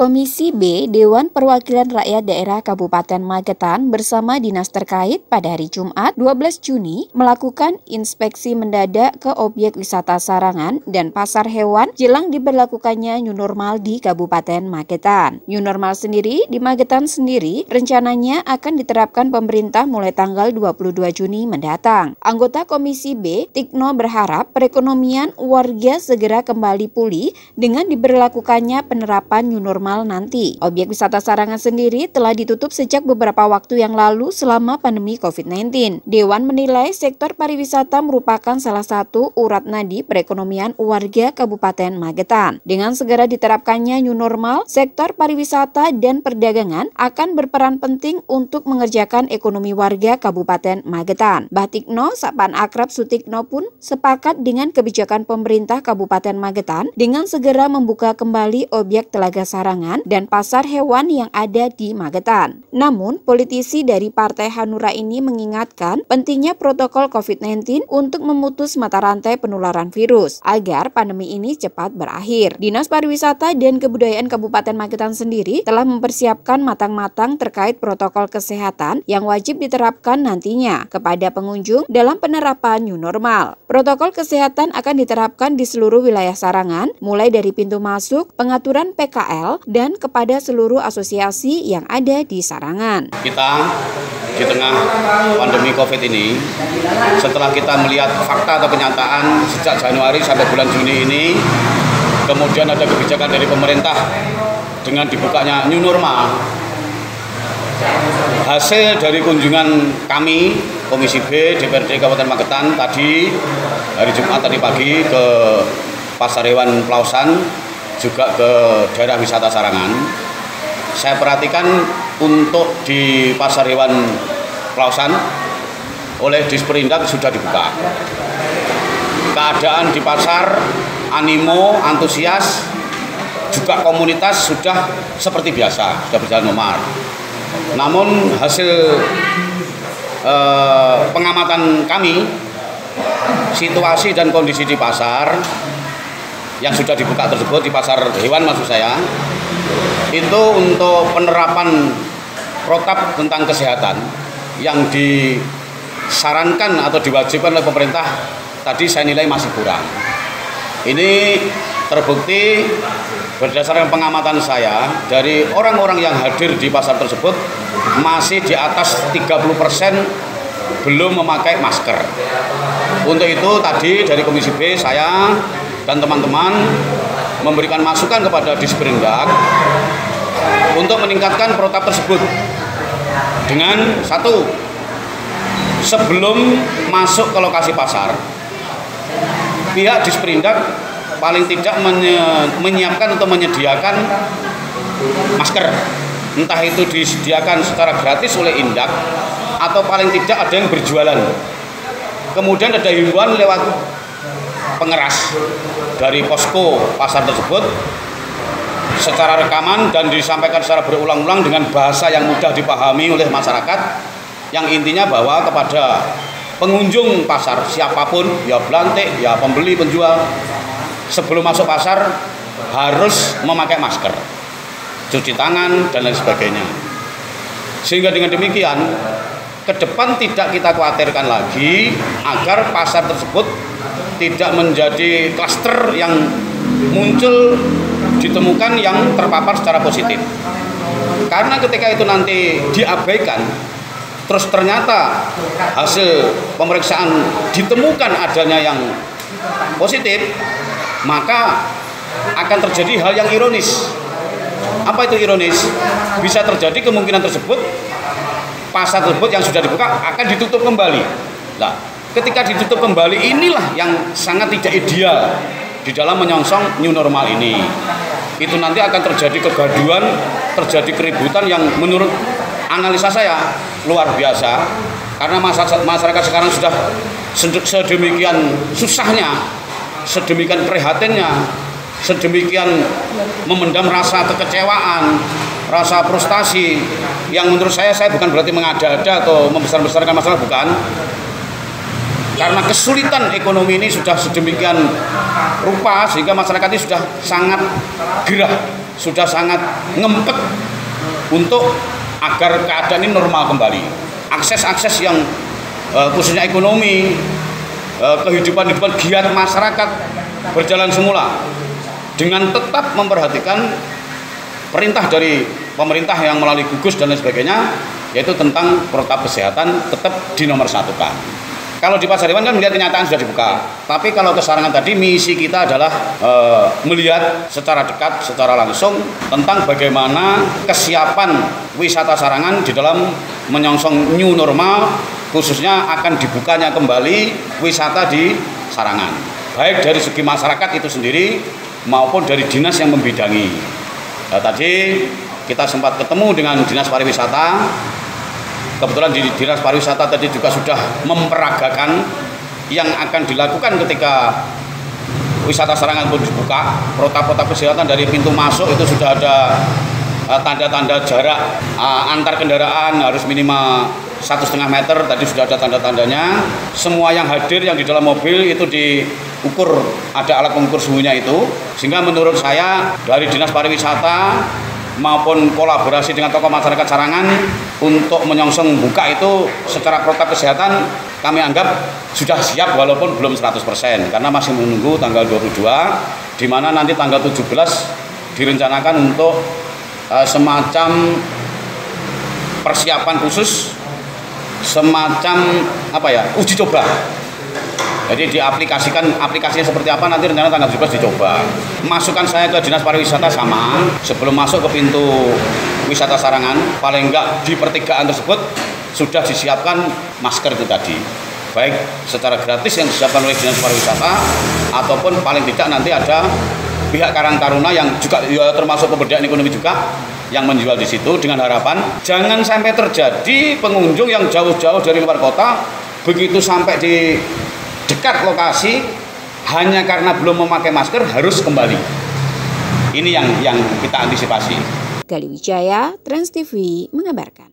Komisi B Dewan Perwakilan Rakyat Daerah Kabupaten Magetan bersama dinas terkait pada hari Jumat 12 Juni melakukan inspeksi mendadak ke objek wisata Sarangan dan pasar hewan jelang diberlakukannya new normal di Kabupaten Magetan. New normal sendiri di Magetan sendiri rencananya akan diterapkan pemerintah mulai tanggal 22 Juni mendatang. Anggota Komisi B, Tikno, berharap perekonomian warga segera kembali pulih dengan diberlakukannya penerapan new normal nanti. Objek wisata Sarangan sendiri telah ditutup sejak beberapa waktu yang lalu selama pandemi COVID-19. Dewan menilai sektor pariwisata merupakan salah satu urat nadi perekonomian warga Kabupaten Magetan. Dengan segera diterapkannya new normal, sektor pariwisata dan perdagangan akan berperan penting untuk mengerjakan ekonomi warga Kabupaten Magetan. Batikno, sapaan akrab Sutikno pun sepakat dengan kebijakan pemerintah Kabupaten Magetan dengan segera membuka kembali objek Telaga Sarangan dan pasar hewan yang ada di Magetan. Namun, politisi dari Partai Hanura ini mengingatkan pentingnya protokol COVID-19 untuk memutus mata rantai penularan virus agar pandemi ini cepat berakhir. Dinas Pariwisata dan Kebudayaan Kabupaten Magetan sendiri telah mempersiapkan matang-matang terkait protokol kesehatan yang wajib diterapkan nantinya kepada pengunjung dalam penerapan new normal. Protokol kesehatan akan diterapkan di seluruh wilayah Sarangan, mulai dari pintu masuk, pengaturan PKL, dan kepada seluruh asosiasi yang ada di Sarangan. Kita di tengah pandemi COVID ini, setelah kita melihat fakta atau kenyataan sejak Januari sampai bulan Juni ini, kemudian ada kebijakan dari pemerintah dengan dibukanya new normal. Hasil dari kunjungan kami, Komisi B DPRD Kabupaten Magetan tadi, hari Jumat tadi pagi ke Pasar Hewan Plausan, juga ke daerah wisata Sarangan. Saya perhatikan untuk di Pasar Hewan Plausan oleh Disperindak sudah dibuka. Keadaan di pasar, animo, antusias, juga komunitas sudah seperti biasa, sudah berjalan normal. Namun hasil pengamatan kami, situasi dan kondisi di pasar yang sudah dibuka tersebut, di pasar hewan maksud saya, itu untuk penerapan protap tentang kesehatan yang disarankan atau diwajibkan oleh pemerintah tadi saya nilai masih kurang. Ini terbukti berdasarkan pengamatan saya dari orang-orang yang hadir di pasar tersebut masih di atas 30% belum memakai masker. Untuk itu tadi dari Komisi B saya dan teman-teman memberikan masukan kepada Disperindak untuk meningkatkan protap tersebut dengan satu, sebelum masuk ke lokasi pasar, pihak Disperindak paling tidak menyiapkan atau menyediakan masker, entah itu disediakan secara gratis oleh Indak atau paling tidak ada yang berjualan. Kemudian ada himbauan lewat pengeras dari posko pasar tersebut secara rekaman dan disampaikan secara berulang-ulang dengan bahasa yang mudah dipahami oleh masyarakat, yang intinya bahwa kepada pengunjung pasar siapapun, ya belantik, ya pembeli, penjual, sebelum masuk pasar harus memakai masker, cuci tangan dan lain sebagainya. Sehingga dengan demikian ke depan tidak kita khawatirkan lagi agar pasar tersebut tidak menjadi klaster yang muncul ditemukan yang terpapar secara positif. Karena ketika itu nanti diabaikan, terus ternyata hasil pemeriksaan ditemukan adanya yang positif, maka akan terjadi hal yang ironis. Apa itu ironis? Bisa terjadi kemungkinan tersebut, pasar tersebut yang sudah dibuka akan ditutup kembali. Nah, ketika ditutup kembali, inilah yang sangat tidak ideal di dalam menyongsong new normal ini. Itu nanti akan terjadi kegaduhan, terjadi keributan yang menurut analisa saya luar biasa. Karena masyarakat sekarang sudah sedemikian susahnya, sedemikian prihatinnya, sedemikian memendam rasa kekecewaan, rasa frustasi, yang menurut saya bukan berarti mengada-ada atau membesar-besarkan masalah, bukan. Karena kesulitan ekonomi ini sudah sedemikian rupa sehingga masyarakat ini sudah sangat gerah sudah sangat ngempet untuk agar keadaan ini normal kembali. Akses-akses yang khususnya ekonomi, kehidupan giat masyarakat berjalan semula dengan tetap memperhatikan perintah dari pemerintah yang melalui gugus dan lain sebagainya, yaitu tentang protokol kesehatan tetap dinomorsatukan. Kalau di Pasar Hewan kan melihat kenyataan sudah dibuka, tapi kalau ke Sarangan tadi misi kita adalah melihat secara dekat, secara langsung tentang bagaimana kesiapan wisata Sarangan di dalam menyongsong new normal, khususnya akan dibukanya kembali wisata di Sarangan, baik dari segi masyarakat itu sendiri maupun dari dinas yang membidangi. Nah, tadi kita sempat ketemu dengan Dinas Pariwisata. Kebetulan di Dinas Pariwisata tadi juga sudah memperagakan yang akan dilakukan ketika wisata Sarangan pun dibuka. Protokol kesehatan dari pintu masuk itu sudah ada tanda-tanda jarak antar kendaraan harus minimal 1,5 meter. Tadi sudah ada tanda-tandanya. Semua yang hadir yang di dalam mobil itu diukur, ada alat pengukur suhunya itu. Sehingga menurut saya dari Dinas Pariwisata maupun kolaborasi dengan tokoh masyarakat Sarangan untuk menyongsong buka itu secara protokol kesehatan kami anggap sudah siap walaupun belum 100% karena masih menunggu tanggal 22, di mana nanti tanggal 17 direncanakan untuk semacam persiapan khusus, semacam uji coba. Jadi diaplikasikan, aplikasinya seperti apa nanti rencana tanggal 17 dicoba. Masukan saya ke Dinas Pariwisata sama, sebelum masuk ke pintu wisata Sarangan, paling enggak di pertigaan tersebut sudah disiapkan masker itu tadi. Baik secara gratis yang disiapkan oleh Dinas Pariwisata, ataupun paling tidak nanti ada pihak Karang Taruna yang juga termasuk pemberdayaan ekonomi juga yang menjual di situ, dengan harapan jangan sampai terjadi pengunjung yang jauh-jauh dari luar kota begitu sampai di dekat lokasi hanya karena belum memakai masker harus kembali. Ini yang kita antisipasi. Gali Wijaya, Trans TV mengabarkan.